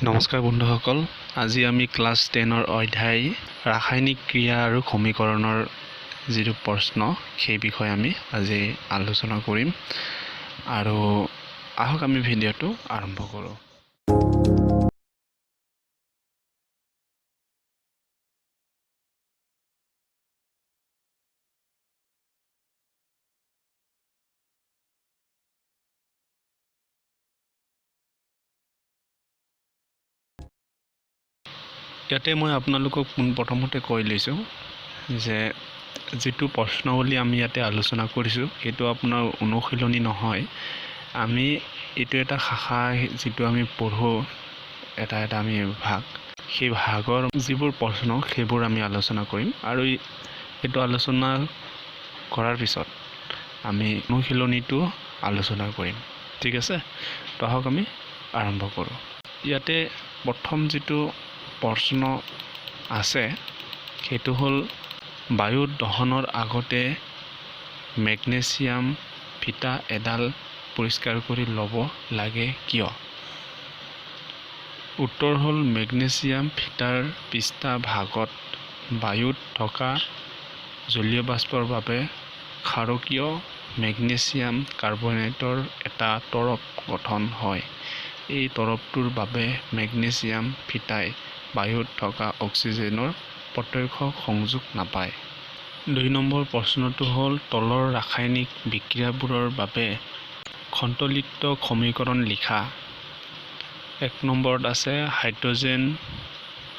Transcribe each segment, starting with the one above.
নমস্কাৰ বন্ধুসকল, আজি আমি ক্লাছ 10ৰ অধ্যায় ৰাসায়নিক ক্ৰিয়া আৰু সমীকৰণৰ যিটো প্ৰশ্ন সেই বিষয়ে আমি আজি আলোচনা কৰিম আৰু আহক আমি ভিডিঅ'টো আৰম্ভ কৰোঁ। ইয়াতে মই আপোনালোকক প্ৰথমতে কৈ লৈছোঁ যে যিটো প্ৰশ্নাৱলী আমি ইয়াতে আলোচনা কৰিছোঁ সেইটো আপোনাৰ অনুশীলনী নহয়। আমি এইটো এটা শাখা যিটো আমি পঢ়োঁ এটা আমি ভাগ, সেই ভাগৰ যিবোৰ প্ৰশ্ন সেইবোৰ আমি আলোচনা কৰিম আৰু এইটো আলোচনা কৰাৰ পিছত আমি অনুশীলনীটো আলোচনা কৰিম। ঠিক আছে, তো আহক আমি আৰম্ভ কৰোঁ। ইয়াতে প্ৰথম যিটো প্ৰশ্ন আছে সেইটো হ'ল বায়ু দহনৰ আগতে মেগনেছিয়াম ফিটা এডাল পৰিষ্কাৰ কৰি ল'ব লাগে কিয়? উত্তৰ হ'ল মেগনেছিয়াম ফিটাৰ পৃষ্ঠ ভাগত বায়ুত থকা জলীয় বাষ্পৰ বাবে ক্ষাৰকীয় মেগনেছিয়াম কাৰ্বনেটৰ এটা তৰপ গঠন হয়। এই তৰপটোৰ বাবে মেগনেছিয়াম ফিটাই বায়ুত থকা অক্সিজেনৰ প্ৰত্যক্ষ সংযোগ নাপায়। ২ নম্বৰ প্ৰশ্নটো হ'ল তলৰ ৰাসায়নিক বিক্ৰিয়াবোৰৰ বাবে সন্তুলিত সমীকৰণ লিখা। ১ নম্বৰত আছে hydrogen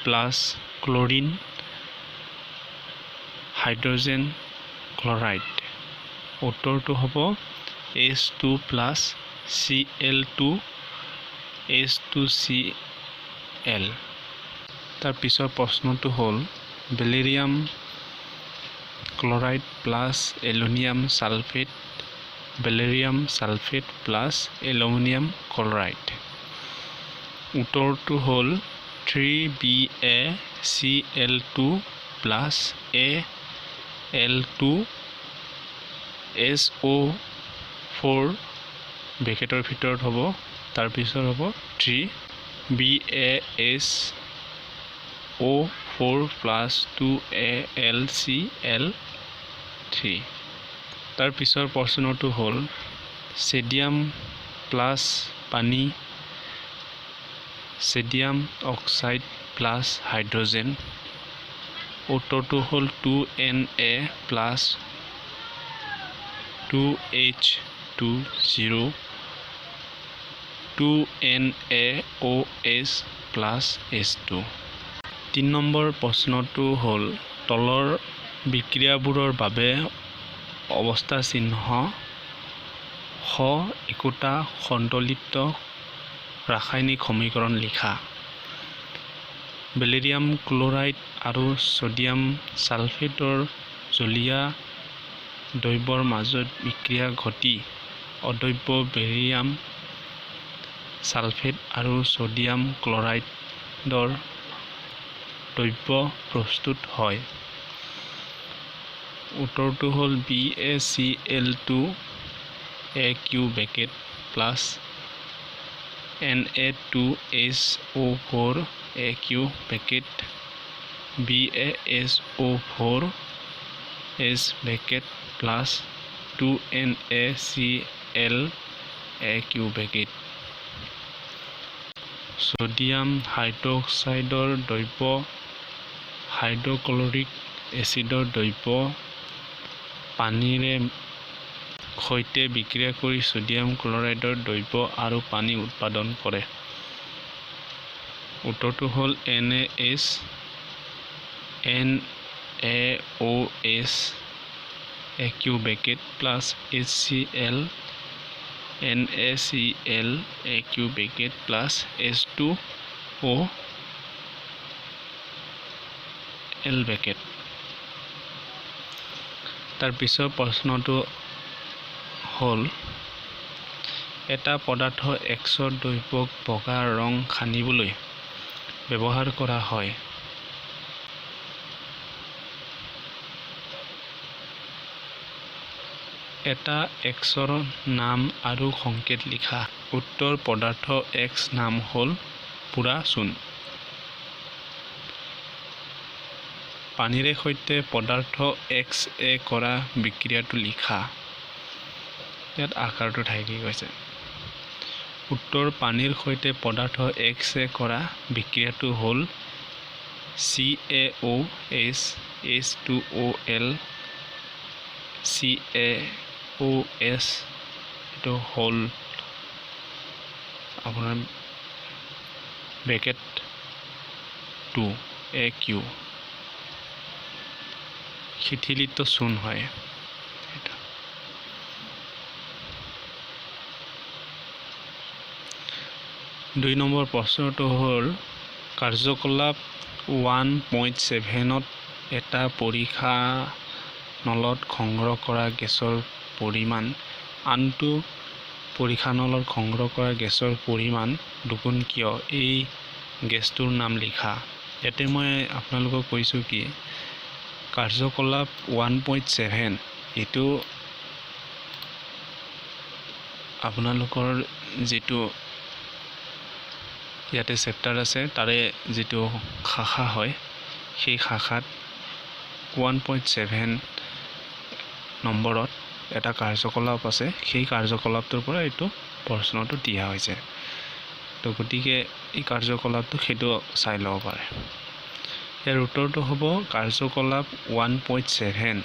plus chlorine, hydrogen chloride. উত্তৰটো হ'ব H2 প্লাছ Cl2 H2Cl। তাৰ পিছৰ প্ৰশ্নটো হ'ল beryllium chloride plus aluminium sulphate, beryllium sulphate plus aluminium chloride. উত্তৰটো হ'ল 3BaCl2 প্লাছ Al2SO4 ব্ৰেকেটৰ ভিতৰত হ'ব। তাৰপিছত হ'ব 3BaSO4 প্লাছ 2AlCl3। তাৰ পিছৰ প্ৰশ্নটো হ'ল ছডিয়াম প্লাছ পানী, ছডিয়াম অক্সাইড প্লাছ হাইড্ৰজেন। উত্তৰটো হ'ল 2Na plus 2H20 2NaOH plus H2। ৩ number প্ৰশ্নটো হ'ল তলৰ বিক্ৰিয়াবোৰৰ বাবে অৱস্থা চিহ্ন সহ একোটা সন্তুলিত ৰাসায়নিক সমীকৰণ লিখা। বেৰিলিয়াম ক্লৰাইড আৰু ছডিয়াম ছালফেটৰ জলীয় দ্ৰব্যৰ মাজত বিক্ৰিয়া ঘটি অদ্ৰব্য বেৰিলিয়াম ছালফেট আৰু ছডিয়াম ক্লৰাইডৰ দ্ৰব্য প্ৰস্তুত হয়। উত্তৰটো হ'ল BaCl2 bracket plus Na2SO4 bracket BaSO4 bracket plus 2NaCl bracket. Sodium হাইড্ৰক্সাইডৰ দ্ৰব্য হাইড্ৰক্লৰিক এচিডৰ দ্ৰব্য পানীৰে সৈতে বিক্ৰিয়া কৰি ছডিয়াম ক্লৰাইডৰ দ্ৰব্য আৰু পানী উৎপাদন কৰে। উত্তৰটো হ'ল NaOH bracket plus HCl NaCl bracket plus H2O bracket. তাৰ পিছৰ প্ৰশ্নটো হ'ল এটা পদাৰ্থ Xৰ দ্ৰব্যক বগা ৰং সানিবলৈ ব্যৱহাৰ কৰা হয়। এটা Xৰ নাম আৰু সংকেত লিখা। উত্তৰ পদাৰ্থ X নাম হ'ল পুৰা চূণ পানীৰে সৈতে পদাৰ্থ XA কৰা বিক্ৰিয়াটো লিখা ইয়াত আকাৰটো থাকি গৈছে উত্তৰ পানীৰ সৈতে পদাৰ্থ XA কৰা বিক্ৰিয়াটো হ'ল CaOH H2OL CaOS এটো হ'ল আপোনাৰ ব্ৰেকেট 2 AQ শিথিলিত চূণ হয় এটা 2 নম্বৰ প্ৰশ্নটো হ'ল কাৰ্যকলাপ 1.7 এটা পৰীক্ষা নলত সংগ্ৰহ কৰা গেছৰ পৰিমাণ আনটো পৰীক্ষা নলত সংগ্ৰহ কৰা গেছৰ পৰিমাণ দুগুণ কিয় এই গেছটোৰ নাম লিখা ইয়াতে মই আপোনালোকক কৈছোঁ কি কাৰ্যকলাপ 1.7 এটো আপোনালোকৰ যেটো ইয়াতে চেপ্টাৰ আছে তাৰে যেটো শাখা হয় সেই শাখাত 1.7 নম্বৰত এটা কাৰ্যকলাপ আছে সেই কাৰ্যকলাপটোৰ পৰা এইটো প্ৰশ্নটো দিয়া হৈছে তো গতিকে এই কাৰ্যকলাপটো হেতু চাই লব পাৰে ইয়াৰ উত্তৰটো হ'ব কাৰ্যকলাপ 1.7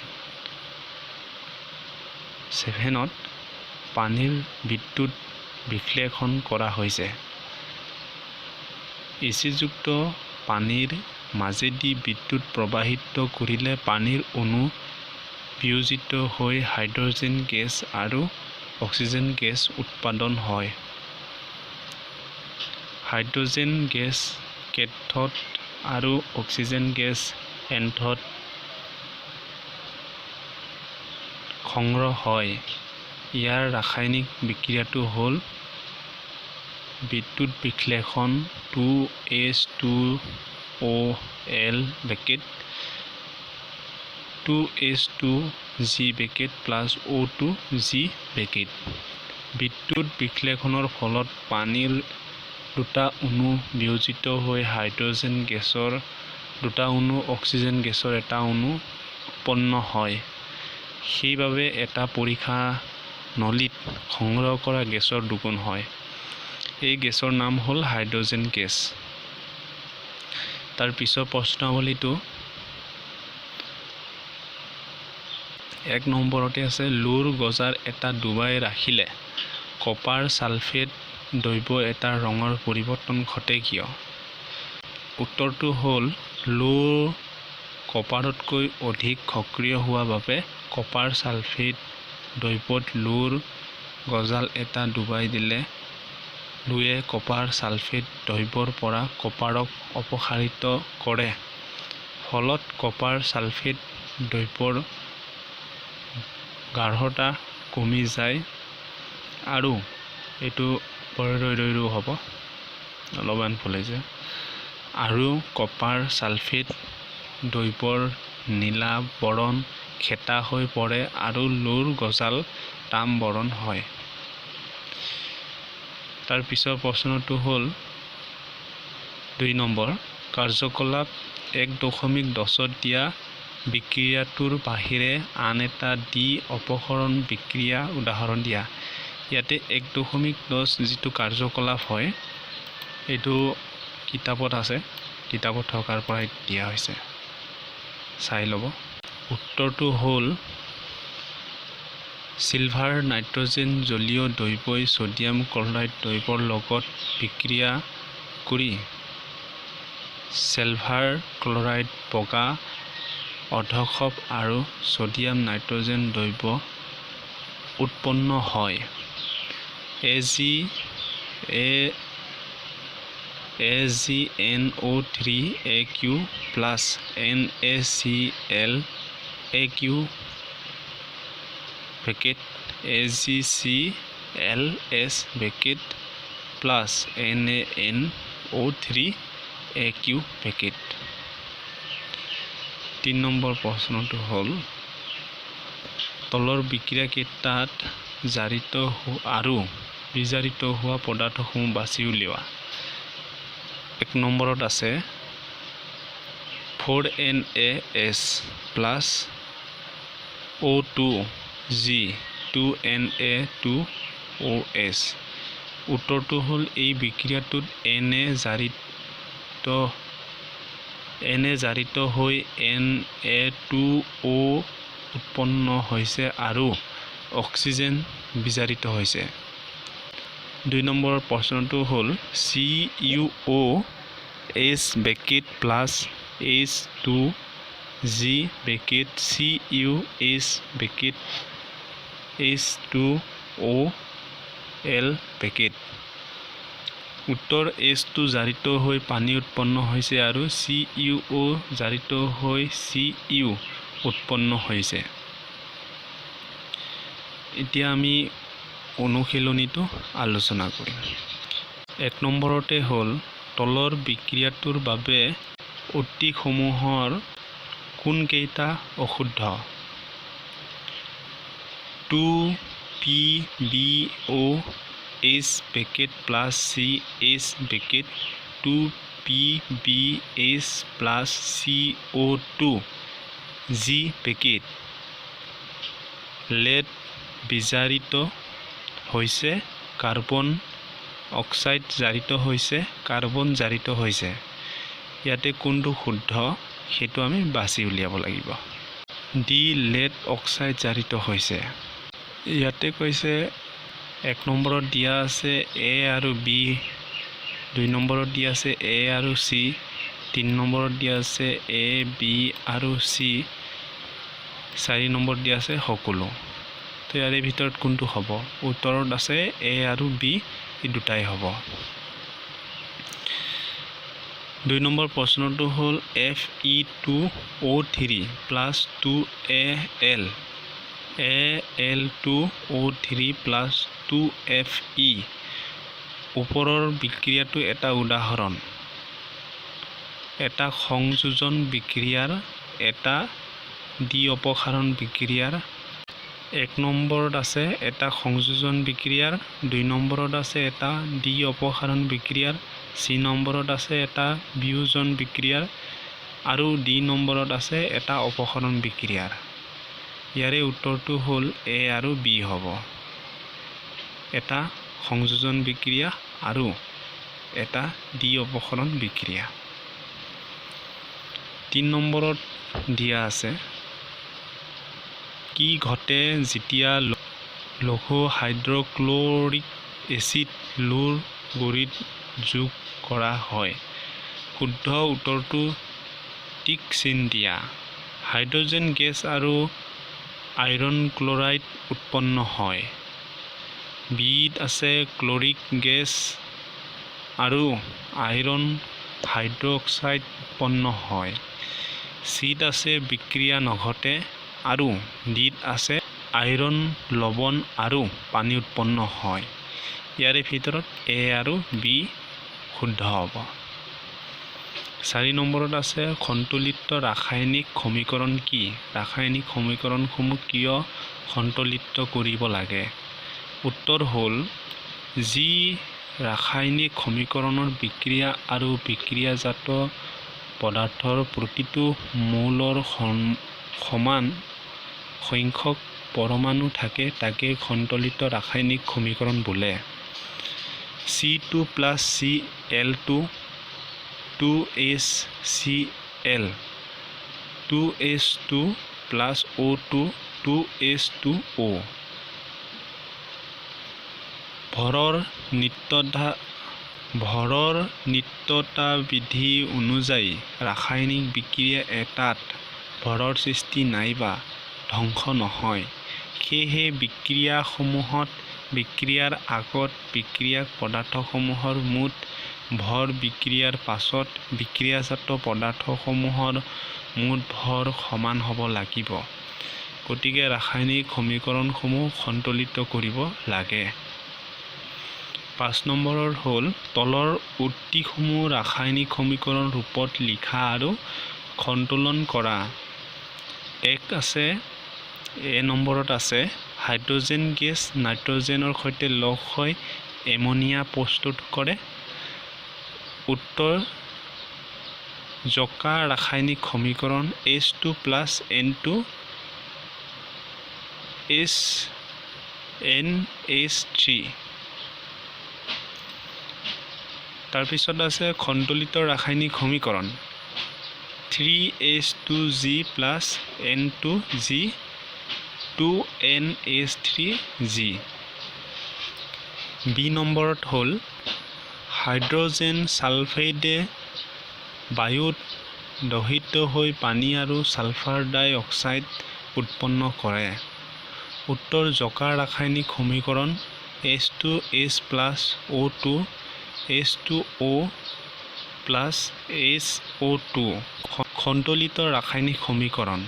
7ত পানীৰ বিদ্যুৎ বিশ্লেষণ কৰা হৈছে এচিযুক্ত পানীৰ মাজেদি বিদ্যুৎ প্ৰবাহিত কৰিলে পানীৰ অণু বিয়োজিত হৈ হাইড্ৰজেন গেছ আৰু অক্সিজেন গেছ উৎপাদন হয় হাইড্ৰজেন গেছ কেথোড আৰু অক্সিজেন গেছ এনোথত সংগ্ৰহ হয় ইয়াৰ ৰাসায়নিক বিক্ৰিয়াটো হ'ল বিদ্যুৎ বিশ্লেষণ 2H2OL bracket 2H2G bracket plus O2G bracket বিদ্যুৎ বিশ্লেষণৰ ফলত পানীৰ দুটা অণু বিয়োজিত হৈ হাইড্ৰজেন গেছৰ দুটা অণু অক্সিজেন গেছৰ এটা অণু উৎপন্ন হয় সেইবাবে এটা পৰীক্ষা নলীত সংগ্ৰহ কৰা গেছৰ দুগুণ হয় এই গেছৰ নাম হ'ল হাইড্ৰজেন গেছ তাৰ পিছৰ প্ৰশ্নাৱলীটো 1 নম্বৰতে আছে লুৰ গজাৰ এটা ডুবাই ৰাখিলে কপাৰ সালফেট দ্ৰব্য এটা ৰঙৰ পৰিৱৰ্তন ঘটে কিয় উত্তৰটো হ'ল লুৰ কপাৰতকৈ অধিক সক্ৰিয় হোৱা বাবে কপাৰ সালফেট দ্ৰব্যত লুৰ গজাল এটা ডুবাই দিলে লুয়ে কপাৰ সালফেট দ্ৰব্যৰ পৰা কপাৰক অপসাৰিত কৰে ফলত কপাৰ সালফেট দ্ৰব্যৰ গাঢ়তা কমি যায় আৰু এটো পৰিৰৈৰো হ'ব অলপমান ফলাইছে আৰু কপাৰ সালফেট দ্ৰব্যৰ নীলা বৰণ খেতা হৈ পৰে আৰু লুৰ গজাল তাম বৰণ হয় তাৰ পিছৰ প্ৰশ্নটো হ'ল 2 নম্বৰ কাৰ্যকলাপ 1.10 দিয়া বিক্ৰিয়াটোৰ বাহিৰে আন এটা দি অপসৰণ বিক্ৰিয়া উদাহৰণ দিয়া ইয়াতে 1.10 যেটো কাৰ্যকলাপ হয় এটো কিতাপত আছে কিতাপত থকাৰ পৰা দিয়া হৈছে চাই লব উত্তৰটো হ'ল সিলভাৰ নাইট্ৰজেন জলীয় দ্ৰব্যই সোডিয়াম ক্লৰাইড দ্ৰব্যৰ লগত বিক্ৰিয়া কৰি সিলভাৰ ক্লৰাইড বগা অধক্ষব আৰু সোডিয়াম নাইট্ৰজেন দ্ৰব্য উৎপন্ন হয় AgNO3AQ plus NaClAQ bracket AgClS bracket plus NaNO3AQ bracket 3 number প্ৰশ্নটো হ'ল তলৰ বিক্ৰিয়া কেইটাত জাৰিত আৰু বিজাৰিত হোৱা পদাৰ্থসমূহ বাছি উলিওৱা 1 নম্বৰত আছে 4NaS plus O2 G 2Na2OS। উত্তৰটো হ'ল এই বিক্ৰিয়াটোত Na জাৰিত হৈ Na2O উৎপন্ন হৈছে আৰু অক্সিজেন বিজাৰিত হৈছে। 2 নম্বৰৰ প্ৰশ্নটো হ'ল CuOH bracket plus H2G bracket CuH bracket H2OL bracket. উত্তৰ H2 জাৰিত হৈ পানী উৎপন্ন হৈছে আৰু CuO জাৰিত হৈ Cu উৎপন্ন হৈছে। এতিয়া আমি অনুশীলনীটো আলোচনা কৰিম। 1 নম্বৰতে হ'ল তলৰ বিক্ৰিয়াটোৰ বাবে উদ্দীপকসমূহৰ কোনকেইটা অশুদ্ধ? 2PbOH bracket plus CH bracket 2PbH plus CO2G bracket lead বিজাৰিত হৈছে কাৰ্বন অক্সাইড জাৰিত হৈছে কাৰ্বন জাৰিত হৈছে। ইয়াতে কোনটো শুদ্ধ সেইটো আমি বাছি উলিয়াব লাগিব। ডি লেড অক্সাইড জাৰিত হৈছে। ইয়াতে কৈছে 1 নম্বৰত দিয়া আছে A আৰু B, 2 নম্বৰত দিয়া আছে A আৰু C, 3 নম্বৰত দিয়া আছে A, B আৰু C, 4 নম্বৰত দিয়া আছে সকলো। তো ইয়াৰে ভিতৰত কোনটো হ'ব? উত্তৰত আছে A আৰু B, এই দুটাই হ'ব। 2 নম্বৰ প্ৰশ্নটো হ'ল Fe2O3 plus 2Al Al2O3 plus 2Fe ওপৰৰ বিক্ৰিয়াটো এটা উদাহৰণ। এটা সংযোজন বিক্ৰিয়াৰ এটা দ্বি অপসাৰণ বিক্ৰিয়াৰ। 1 নম্বৰত আছে এটা সংযোজন বিক্ৰিয়াৰ, 2 নম্বৰত আছে এটা দ্বি অপসাৰণ বিক্ৰিয়াৰ, C নম্বৰত আছে এটা বিয়োজন বিক্ৰিয়াৰ আৰু D নম্বৰত আছে এটা অপসাৰণ বিক্ৰিয়াৰ। ইয়াৰে উত্তৰটো হ'ল A আৰু B হ'ব। এটা সংযোজন বিক্ৰিয়া আৰু এটা দ্বি অপসাৰণ বিক্ৰিয়া। 3 নম্বৰত দিয়া আছে কি ঘটে যেতিয়া লঘু হাইড্ৰক্লৰিক এচিড লুৰ গুড়িত যোগ কৰা হয়? শুদ্ধ উত্তৰটো টিক চিন দিয়া। হাইড্ৰজেন গেছ আৰু আইৰণ ক্লৰাইড উৎপন্ন হয়। বিত আছে ক্লৰিক গেছ আৰু আইৰণ হাইড্ৰক্সাইড উৎপন্ন হয়। চিত আছে বিক্ৰিয়া নঘটে আৰু ডিত আছে আইৰণ লৱণ আৰু পানী উৎপন্ন হয়। ইয়াৰে ভিতৰত A আৰু B শুদ্ধ হ'ব। 4 নম্বৰত আছে সন্তুলিত ৰাসায়নিক সমীকৰণ কি? ৰাসায়নিক সমীকৰণসমূহ কিয় সন্তুলিত কৰিব লাগে? উত্তৰ হ'ল যি ৰাসায়নিক সমীকৰণৰ বিক্ৰিয়া আৰু বিক্ৰিয়াজাত পদাৰ্থৰ প্ৰতিটো মৌলৰ সমান সংখ্যক পৰমাণু থাকে তাকে সন্তুলিত ৰাসায়নিক সমীকৰণ বোলে। C2 plus Cl2 2HCl 2H2 plus O2 2H2O। ভৰৰ নিত্যতা বিধি অনুযায়ী ৰাসায়নিক বিক্ৰিয়া এটাত ভৰৰ সৃষ্টি নাইবা ধ্বংস নহয়। সেয়েহে বিক্ৰিয়াসমূহত বিক্ৰিয়াৰ আগত বিক্ৰিয়ক পদাৰ্থসমূহৰ মুঠ ভৰ বিক্ৰিয়াৰ পাছত বিক্ৰিয়াজাত পদাৰ্থসমূহৰ মুঠ ভৰ সমান হ'ব লাগিব। গতিকে ৰাসায়নিক সমীকৰণসমূহ সন্তুলিত কৰিব লাগে। 5 নম্বৰৰ হ'ল তলৰ উক্তিসমূহ ৰাসায়নিক সমীকৰণ ৰূপত লিখা আৰু সন্তুলন কৰা। 1 আছে A নম্বৰত আছে হাইড্ৰজেন গেছ নাইট্ৰজেনৰ সৈতে লগ হৈ এমনিয়া প্ৰস্তুত কৰে। উত্তৰ জকা ৰাসায়নিক সমীকৰণ H2 + N2 NH3 তাৰপিছত আছে সন্তুলিত ৰাসায়নিক সমীকৰণ 3H2G + N2G 2NH3G বি নম্বৰত হ'ল হাইড্ৰজেন সালফাইডে বায়ুত দহিত হৈ পানী আৰু সালফাৰ ডাই অক্সাইড উৎপন্ন কৰে উত্তৰ জকা ৰাসায়নিক সমীকৰণ H2S + O2 H2O + SO2 সন্তুলিত ৰাসায়নিক সমীকৰণ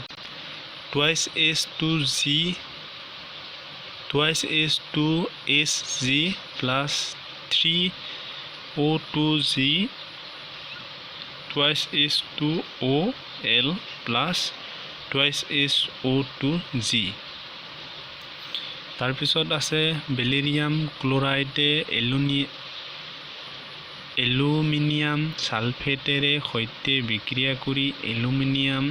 2H2SG + 3O2G 2H2OL + 2SO2G তাৰপিছত আছে বেৰিলিয়াম ক্লৰাইডে এলুমিনিয়াম সালফেটেৰে সৈতে বিক্ৰিয়া কৰি এলুমিনিয়াম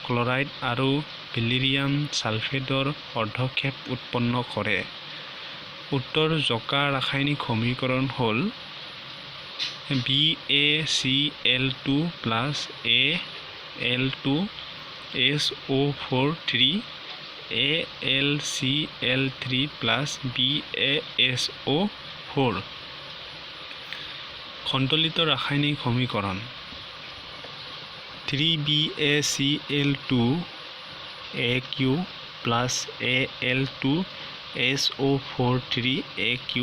ক্লৰাইড আৰু বেৰিলিয়াম সালফেটৰ অৰ্ধক্ষেপ উৎপন্ন কৰে উত্তৰ জকা ৰাসায়নিক সমীকৰণ হ'ল BaCl2 + Al2SO4 3 AlCl3 + BaSO4 সন্তুলিত ৰাসায়নিক সমীকৰণ 3BaCl2 Aq + Al2SO4 3 Aq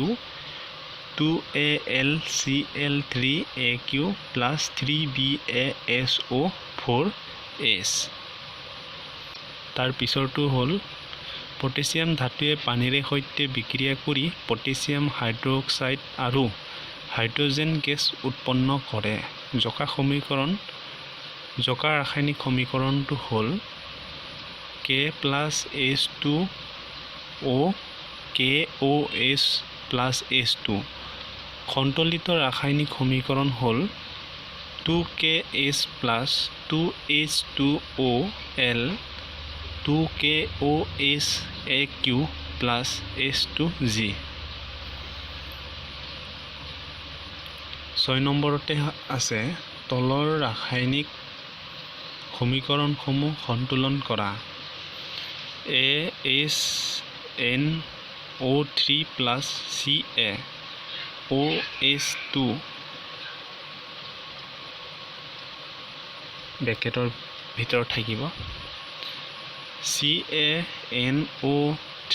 2AlCl3 Aq + 3BaSO4 S তাৰ পিছৰটো হ'ল পটাছিয়াম ধাতুৱে পানীৰে সৈতে বিক্ৰিয়া কৰি পটাছিয়াম হাইড্ৰক্সাইড আৰু হাইড্ৰজেন গেছ উৎপন্ন কৰে জকা ৰাসায়নিক সমীকৰণটো হ'ল K + H2O KOH + H2 সন্তুলিত ৰাসায়নিক সমীকৰণ হ'ল 2KH + 2H2OL 2KOH Aq + H2G 6 নম্বৰতে আছে তলৰ ৰাসায়নিক সমীকৰণসমূহ সন্তুলন কৰা AHNO3 + CaOH2 ব্ৰেকেটৰ ভিতৰত থাকিব CaNO3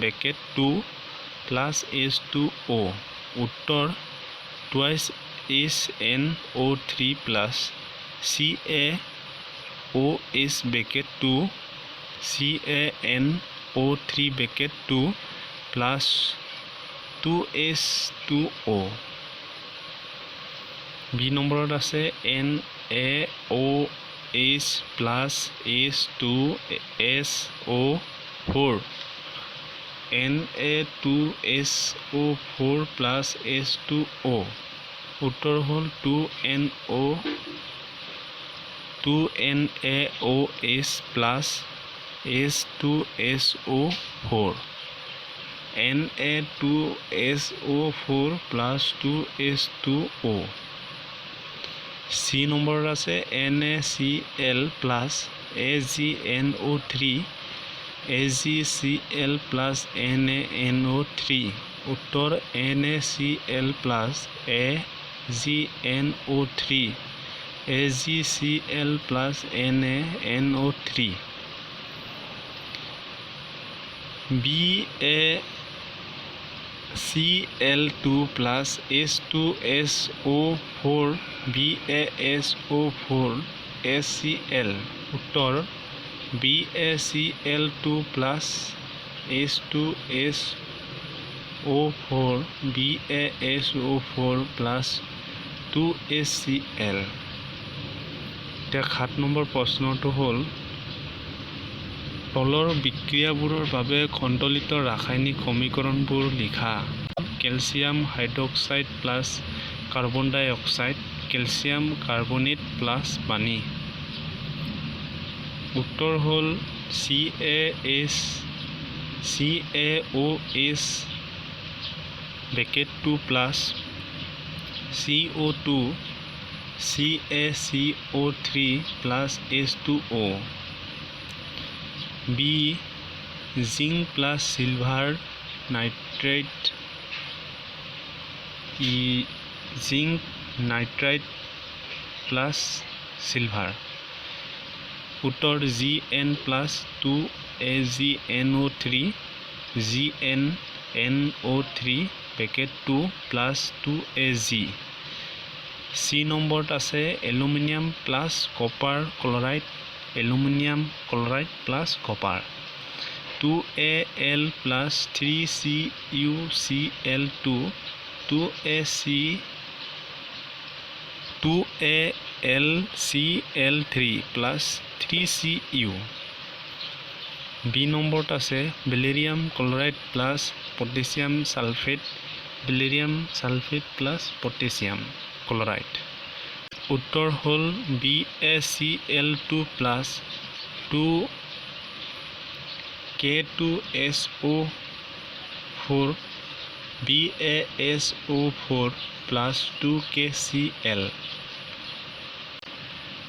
(2) + H2O উত্তৰ 2HNO3 + CaOH (2) CaNO3 (2) + 2H2O B নম্বৰত আছে NaOH + H2SO4 Na2SO4 + H2O উত্তৰ হ'ল 2NaOH + H2SO4 Na2SO4 + 2H2O C নম্বৰত আছে NaCl + AgNO3 AgCl + NaNO3 উত্তৰ NaCl + AgNO3 AgCl + NaNO3 BaCl2 + H2SO4 BaSO4 HCl উত্তৰ BaCl2 + H2SO4 BaSO4 + 2HCl এতিয়া 7 নম্বৰ প্ৰশ্নটো হ'ল তলৰ বিক্ৰিয়াবোৰৰ বাবে সন্তুলিত ৰাসায়নিক সমীকৰণবোৰ লিখা calcium hydroxide + carbon dioxide calcium carbonate plus পানী উত্তৰ হ'ল CaOH bracket 2 plus CO2 CaCO3 plus H2O B zinc plus silver nitrate zinc nitrite plus silver উত্তৰ Gn plus 2AgNO3 GnNO3 bracket 2 plus 2Ag C নম্বৰত আছে aluminium plus copper chloride aluminium chloride plus copper 2Al plus 3CuCl2 2AlCl3 plus 3Cu B নম্বৰত আছে barium chloride plus potassium sulphate barium sulphate plus potassium chloride উত্তৰ হ'ল BaCl2 plus 2K2SO4 BaSO4 plus 2KCl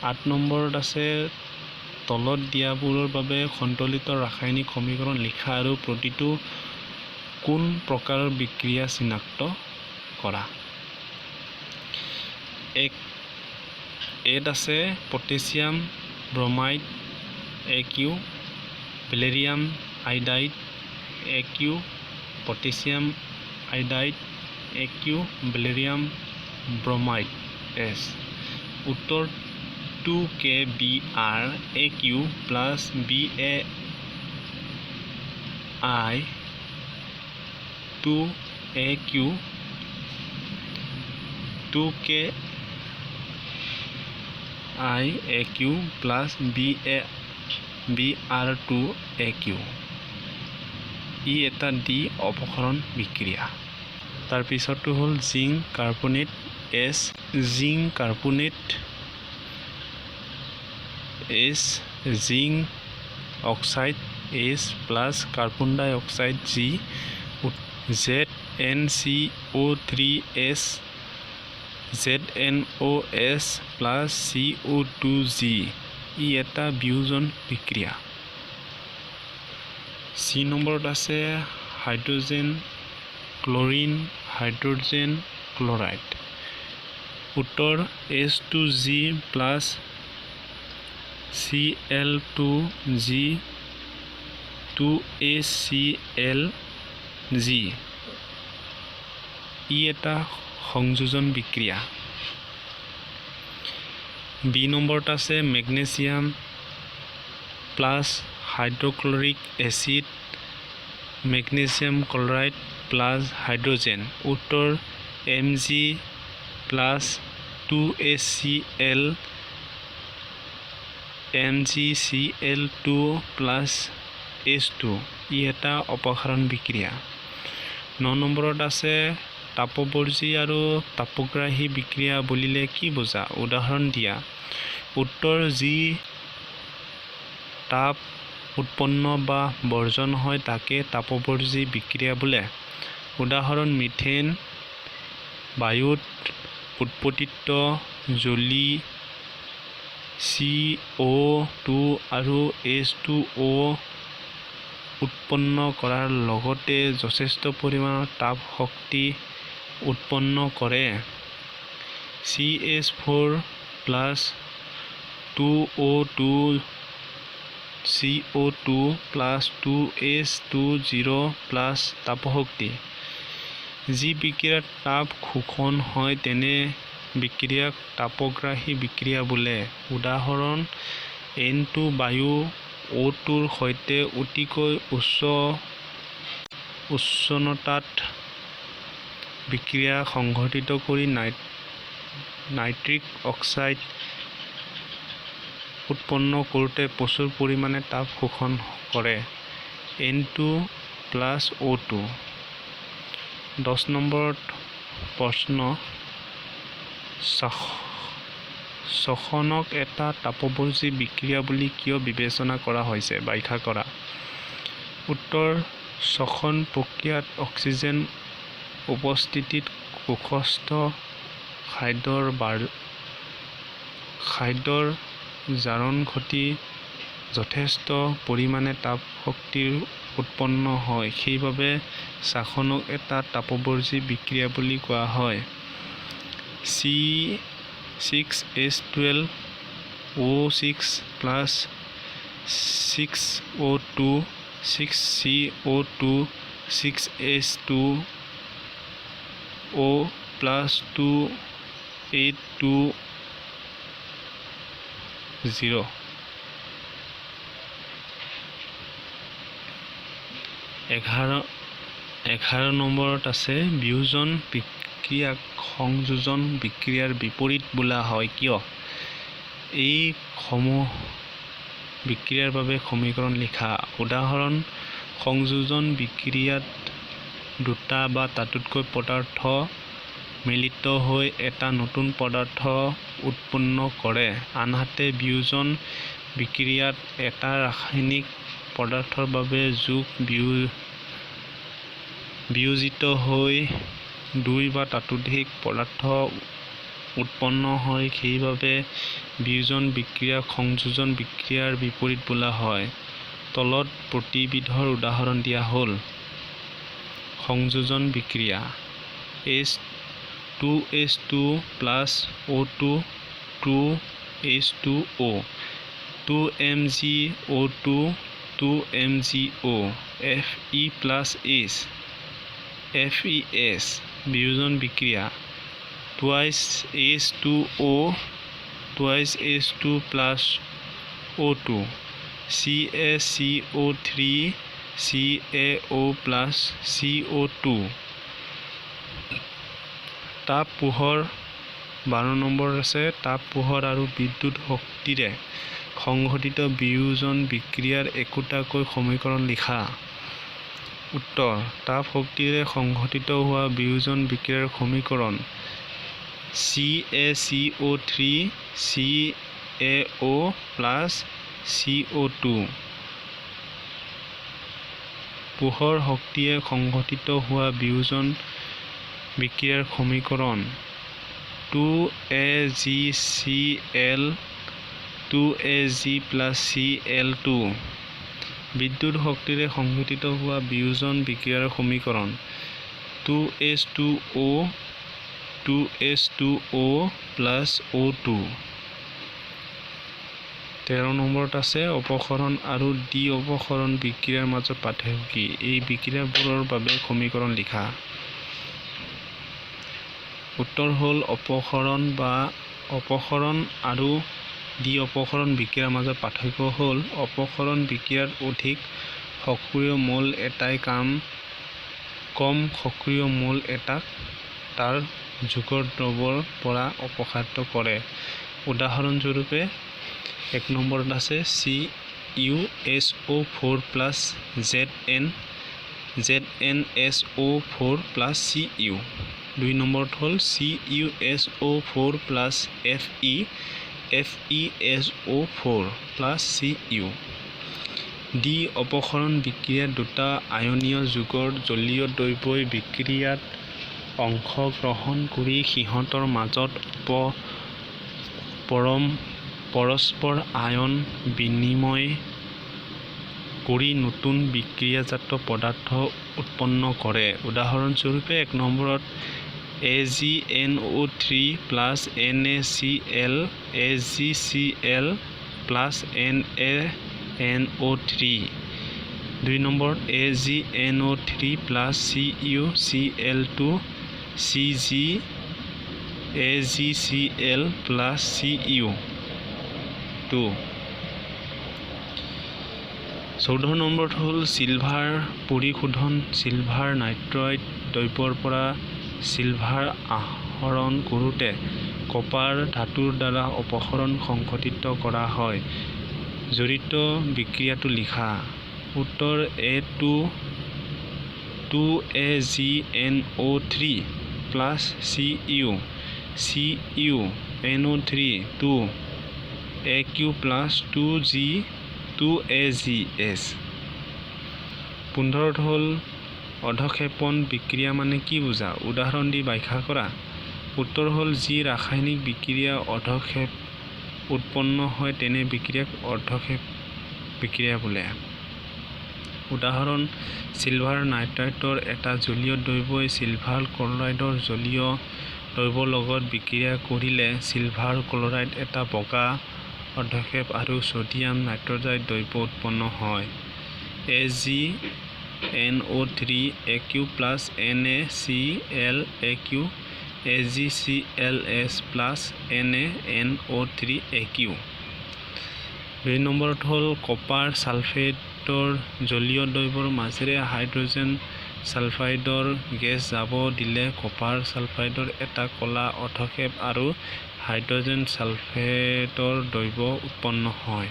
8 নম্বৰত আছে তলত দিয়াবোৰৰ বাবে সন্তুলিত ৰাসায়নিক সমীকৰণ লিখা আৰু প্ৰতিটো কোন প্ৰকাৰৰ বিক্ৰিয়া চিনাক্ত কৰা এত আছে potassium bromide Aq barium iodide Aq potassium iodide Aq barium bromide S উত্তৰ 2KBr Aq plus BaI 2Aq 2KI Aq plus Br2Aq ই এটা ডি অপসৰণ বিক্ৰিয়া তাৰ পিছৰটো হ'ল zinc carbonate S zinc carbonate S zinc oxide H plus carbon dioxide G ZnCO3S ZnOS plus CO2G ই এটা বিয়োজন বিক্ৰিয়া C নম্বৰত আছে হাইড্ৰজেন ক্লৰিন হাইড্ৰজেন ক্লৰাইড উত্তৰ H2G প্লাছ Cl2G 2HClG ই এটা সংযোজন বিক্ৰিয়া B নম্বৰত আছে magnesium plus hydrochloric acid magnesium chloride plus hydrogen উত্তৰ Mg plus 2HCl MgCl2 plus H2 ই এটা অপসাৰণ বিক্ৰিয়া 9 নম্বৰত আছে তাপবৰ্জী আৰু তাপগ্ৰাহী বিক্ৰিয়া বুলিলে কি বুজা উদাহৰণ দিয়া উত্তৰ যি তাপ উৎপন্ন বা বৰ্জন হয় তাকে তাপবৰ্জী বিক্ৰিয়া বোলে উদাহৰণ মিথেন বায়ুত উৎপত্তিত জ্বলি CO2 আৰু H2O উৎপন্ন কৰাৰ লগতে যথেষ্ট পৰিমাণৰ তাপ শক্তি উৎপন্ন কৰে CH4 plus 2O2 CO2 plus 2H20 plus তাপশক্তি যি বিক্ৰিয়াত তাপ শোষণ হয় তেনে বিক্ৰিয়াক তাপগ্ৰাহী বিক্ৰিয়া বোলে উদাহৰণ N2 বায়ু O2ৰ সৈতে অতিকৈ উষ্ণতাত বিক্ৰিয়া সংঘটিত কৰি নাইট্ৰিক অক্সাইড উৎপন্ন কৰোঁতে প্ৰচুৰ পৰিমাণে তাপ শোষণ কৰে N2 প্লাছ O2 10 নম্বৰত প্ৰশ্ন শ্বসনক এটা তাপবৰ্জী বিক্ৰিয়া বুলি কিয় বিবেচনা কৰা হৈছে? ব্যাখ্যা কৰা। উত্তৰ: শ্বসন প্ৰক্ৰিয়াত অক্সিজেন উপস্থিতিত কোষস্থ খাদ্যৰ জাৰণ ঘটি যথেষ্ট পৰিমাণে তাপ শক্তি উৎপন্ন হয়। সেইবাবে শ্বসনক এটা তাপবৰ্জী বিক্ৰিয়া বুলি কোৱা হয়। C6H12O6 + 6O2 6CO2 6H2O + 2H2O। 11 নম্বৰত আছে বিয়োজন বিক্ৰিয়াক সংযোজন বিক্ৰিয়াৰ বিপৰীত বোলা হয় কিয়? এই সমূহ বিক্ৰিয়াৰ বাবে সমীকৰণ লিখা। উদাহৰণ: সংযোজন বিক্ৰিয়াত দুটা বা তাতোতকৈ পদাৰ্থ মিলিত হৈ এটা নতুন পদাৰ্থ উৎপন্ন কৰে। আনহাতে বিয়োজন বিক্ৰিয়াত এটা ৰাসায়নিক পদাৰ্থৰ বাবে যোগ বিয়োজিত হৈ দুই বা ততোধিক পদাৰ্থ উৎপন্ন হয়। সেইবাবে বিয়োজন বিক্ৰিয়াক সংযোজন বিক্ৰিয়াৰ বিপৰীত বোলা হয়। তলত প্ৰতিবিধৰ উদাহৰণ দিয়া হ'ল। সংযোজন বিক্ৰিয়া: H2H2 + O2 2H2O 2MgO2 2MgO Fe + H FeS। বিয়োজন বিক্ৰিয়া: 2H2O 2H2 + O2 CaCO3 CaO + CO2। তাপ পোহৰ। 12 নম্বৰত আছে তাপ পোহৰ আৰু বিদ্যুৎ শক্তিৰে সংঘটিত বিয়োজন বিক্ৰিয়াৰ একোটাকৈ সমীকৰণ লিখা। উত্তৰ: তাপ শক্তিৰে সংঘটিত হোৱা বিয়োজন বিক্ৰিয়াৰ সমীকৰণ CaCO3 CaO + CO2। পোহৰ শক্তিয়ে সংঘটিত হোৱা বিয়োজন বিক্ৰিয়াৰ সমীকৰণ 2AgCl 2Ag + Cl2। বিদ্যুৎ শক্তিৰে সংঘটিত হোৱা বিয়োজন বিক্ৰিয়াৰ সমীকৰণ 2H2O 2H2O + O2। 13 নম্বৰত আছে অপসৰণ আৰু দ্বি-অপসৰণ বিক্ৰিয়াৰ মাজত পাৰ্থক্য কি? এই বিক্ৰিয়াবোৰৰ বাবে সমীকৰণ লিখা। উত্তৰ হ'ল অপসৰণ আৰু দ্বি-অপসৰণ বিক্ৰিয়াৰ মাজত পাৰ্থক্য হ'ল অপসৰণ বিক্ৰিয়াত অধিক সক্ৰিয় মৌল এটাই কম সক্ৰিয় মৌল এটাক তাৰ যুগৰ দ্ৰৱৰ পৰা অপসাৰিত কৰে। উদাহৰণস্বৰূপে 1 নম্বৰত আছে CuSO4 + ZnSO4 + Cu। 2 নম্বৰত হ'ল CuSO4 + FeSO4 + Cu। দ্বি-অপসৰণ বিক্ৰিয়াত দুটা আয়নীয় যৌগৰ জলীয় দ্ৰব্যই বিক্ৰিয়াত অংশগ্ৰহণ কৰি সিহঁতৰ মাজত পৰস্পৰ আয়ন বিনিময় কৰি নতুন বিক্ৰিয়াজাত পদাৰ্থ উৎপন্ন কৰে। উদাহৰণস্বৰূপে 1 নম্বৰত AgNO3 + NaCl AgCl + NaNO3। 2 নম্বৰত AgNO3 + CuCl2 AgCl + Cu2। 14 নম্বৰত হ'ল চিলভাৰ পৰিশোধন। চিলভাৰ নাইট্ৰাইট দ্ৰব্যৰ পৰা চিলভাৰ আহৰণ কৰোঁতে কপাৰ ধাতুৰ দ্বাৰা অপসৰণ সংঘটিত কৰা হয়। জড়িত বিক্ৰিয়াটো লিখা। উত্তৰ: A2AgNO3 + Cu CuNO3 2Aq plus 2AgS। 15 হ'ল অধক্ষেপণ বিক্ৰিয়া মানে কি বুজা? উদাহৰণ দি ব্যাখ্যা কৰা। উত্তৰ হ'ল যি ৰাসায়নিক বিক্ৰিয়া অধক্ষেপ উৎপন্ন হয় তেনে বিক্ৰিয়াক অধক্ষেপ বিক্ৰিয়া বোলে। উদাহৰণ চিলভাৰ নাইট্ৰাইটৰ এটা জলীয় দ্ৰব্যই চিলভাৰ ক্লৰাইডৰ জলীয় দ্ৰব্যৰ লগত বিক্ৰিয়া কৰিলে চিলভাৰ ক্লৰাইড এটা বগা অধক্ষেপ আৰু ছডিয়াম নাইট্ৰাইট দ্ৰব্য উৎপন্ন হয়। AgNO3 Aq plus NaClAq AgClS plus NaNO3 Aq। 2 নম্বৰত হ'ল কপাৰ ছালফেটৰ জলীয় দ্ৰব্যৰ মাজেৰে হাইড্ৰজেন ছালফাইডৰ গেছ যাব দিলে কপাৰ ছালফাইডৰ এটা ক'লা অধক্ষেপ আৰু হাইড্ৰজেন ছালফেটৰ দ্ৰব্য উৎপন্ন হয়।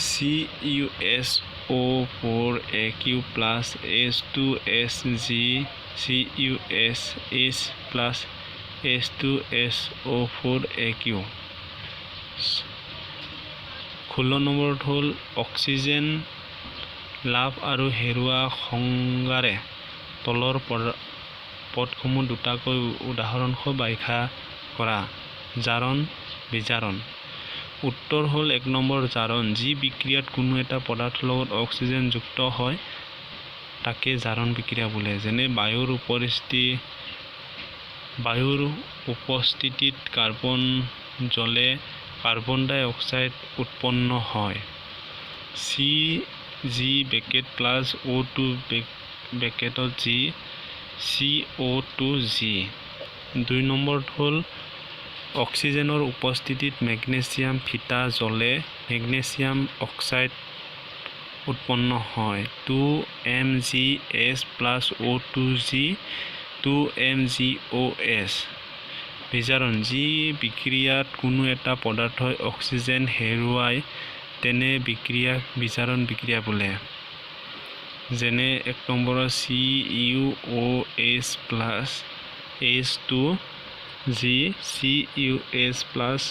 CuSO4Aq plus H2SgCuSH plus H2SO4Aq। 16 নম্বৰত হ'ল অক্সিজেন লাভ আৰু হেৰুৱা সংজ্ঞাৰে তলৰ পদসমূহ দুটাকৈ উদাহৰণসহ ব্যাখ্যা কৰা। জাৰণ বিজাৰণ। উত্তৰ হ'ল 1 নম্বৰ জাৰণ। যি বিক্ৰিয়াত কোনো এটা পদাৰ্থৰ লগত অক্সিজেন যুক্ত হয় তাকে জাৰণ বিক্ৰিয়া বোলে। যেনে বায়ুৰ উপস্থিতিত কাৰ্বন জ্বলে কাৰ্বন ডাই অক্সাইড উৎপন্ন হয়। Cg plus O2 G CO2G। 2 নম্বৰত হ'ল অক্সিজেনৰ উপস্থিতিত মেগনেছিয়াম ফিটা জ্বলে মেগনেছিয়াম অক্সাইড উৎপন্ন হয়। 2MgS plus O2G 2MgOS। বিজাৰণ। যি বিক্ৰিয়াত কোনো এটা পদাৰ্থই অক্সিজেন হেৰুৱায় তেনে বিক্ৰিয়াক বিজাৰণ বিক্ৰিয়া বোলে। যেনে 1 নম্বৰৰ CuOH plus H2G CuS plus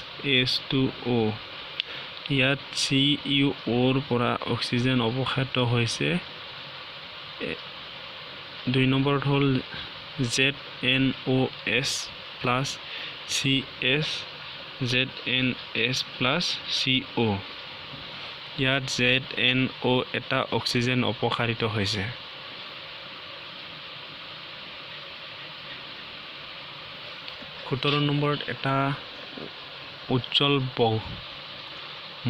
H2O। ইয়াত CuOৰ পৰা অক্সিজেন অৱক্ষেপ হৈছে। 2 নম্বৰত হ'ল ZNOS plus CS ZNS plus CO। ইয়াত ZNO এটা অক্সিজেন অপসাৰিত হৈছে। 17 নম্বৰত এটা উজ্জ্বল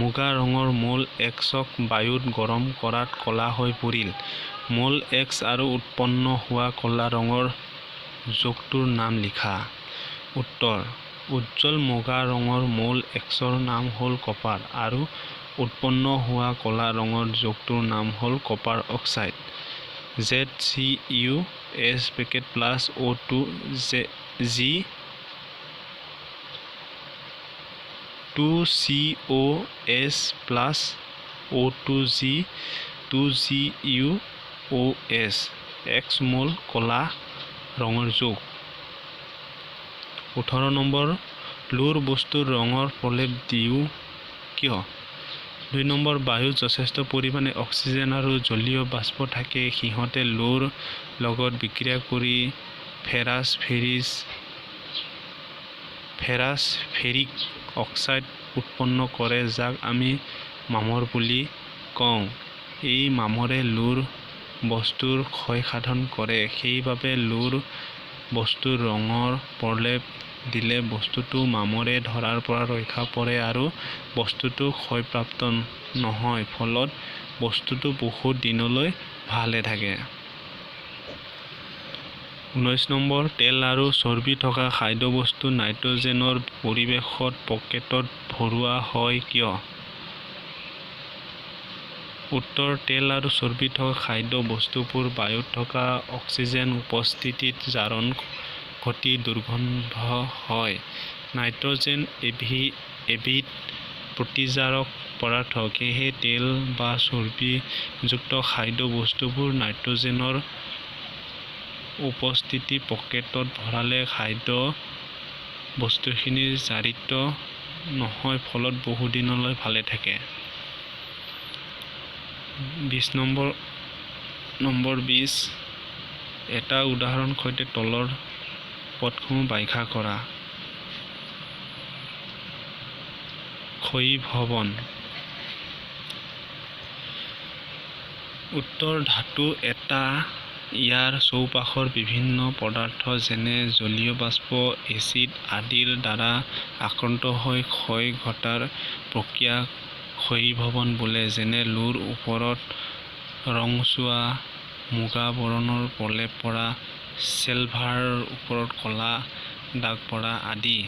মুগা ৰঙৰ মল Xক বায়ুত গৰম কৰাত ক'লা হৈ পৰিল। মল X আৰু উৎপন্ন হোৱা ক'লা ৰঙৰ যৌগটোৰ নাম লিখা। উত্তৰ উজ্জ্বল মুগা ৰঙৰ মল Xৰ নাম হ'ল কপাৰ আৰু উৎপন্ন হোৱা ক'লা ৰঙৰ যৌগটোৰ নাম হ'ল copper oxide. ZCuS plus O2G 2COS plus O2G 2CuOS X মল ক'লা ৰঙৰ যৌগ। 18 নম্বৰ লোৰ বস্তুৰ ৰঙৰ প্ৰলেপ দিওঁ কিয়? 2 নম্বৰ বায়ুত যথেষ্ট পৰিমাণে অক্সিজেন আৰু জলীয় বাষ্প থাকে। সিহঁতে লোৰ লগত বিক্ৰিয়া কৰি ফেৰিক অক্সাইড উৎপন্ন কৰে যাক আমি মামৰ বুলি কওঁ। এই মামৰে লোৰ বস্তুৰ ক্ষয় সাধন কৰে। সেইবাবে লোৰ বস্তুৰ ৰঙৰ প্ৰলেপ দিলে বস্তুটো মামৰে ধৰাৰ পৰা ৰক্ষা পৰে আৰু বস্তুটো ক্ষয়প্ৰাপ্ত নহয়, ফলত বস্তুটো বহুত দিনলৈ ভালে থাকে। 19 নম্বৰ তেল আৰু চৰ্বি থকা খাদ্যবস্তু নাইট্ৰজেনৰ পৰিৱেশত পকেটত ভৰোৱা হয় কিয়? উত্তৰ তেল আৰু চৰ্বি থকা খাদ্য বস্তুবোৰ বায়ুত থকা অক্সিজেন উপস্থিতিত জাৰণ ঘটি দুৰ্গন্ধ হয়। নাইট্ৰজেন এবিধ প্ৰতিজাৰক পদাৰ্থ। সেয়েহে তেল বা চৰ্বিযুক্ত খাদ্য বস্তুবোৰ নাইট্ৰজেনৰ উপস্থিতি পকেটত ভৰালে খাদ্য বস্তুখিনি জাৰিত নহয়, ফলত বহুদিনলৈ ভালে থাকে। 20 নম্বৰ 20 এটা উদাহৰণ সৈতে তলৰ পদসমূহ ব্যাখ্যা কৰা। ক্ষয়ীভৱন। উত্তৰ, ধাতু এটা ইয়াৰ চৌপাশৰ বিভিন্ন পদাৰ্থ যেনে জলীয় বাষ্প, এচিড আদিৰ দ্বাৰা আক্ৰান্ত হৈ ক্ষয় ঘটাৰ প্ৰক্ৰিয়াক ক্ষয়ীভৱন বোলে। যেনে লোৰ ওপৰত ৰঙচুৱা মুগা বৰণৰ প্ৰলেপ পৰা, চিলভাৰৰ ওপৰত ক'লা দাগ পৰা আদি।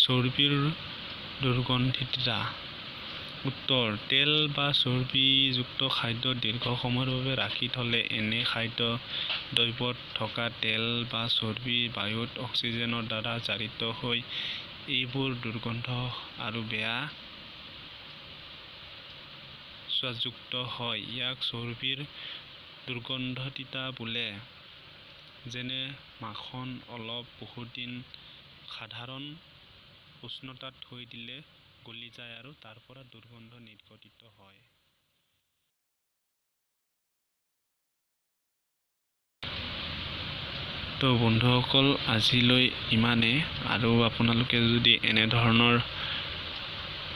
চৰ্বিৰ দুৰ্গন্ধিতা। উত্তৰ, তেল বা চৰ্বিযুক্ত খাদ্য দীৰ্ঘ সময়ৰ বাবে ৰাখি থলে এনে খাদ্য দ্ৰব্যত থকা তেল বা চৰ্বি বায়ুত অক্সিজেনৰ দ্বাৰা জাৰিত হৈ এইবোৰ দুৰ্গন্ধ আৰু বেয়া সোৱাদযুক্ত হয়। ইয়াক চৰ্বিৰ দুৰ্গন্ধিতা বোলে। যেনে মাখন অলপ বহুদিন সাধাৰণ উষ্ণতাত থৈ দিলে গলি যায় আৰু তাৰ পৰা দুৰ্গন্ধ নিৰ্গতিত হয়। তো বন্ধুসকল, আজিলৈ ইমানেই। আৰু আপোনালোকে যদি এনেধৰণৰ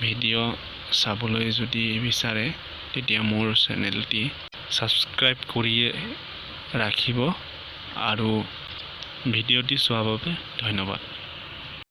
ভিডিঅ' চাবলৈ যদি বিচাৰে তেতিয়া মোৰ চেনেলটি ছাবস্ক্ৰাইব কৰি ৰাখিব আৰু ভিডিঅ'টি চোৱাৰ বাবে ধন্যবাদ।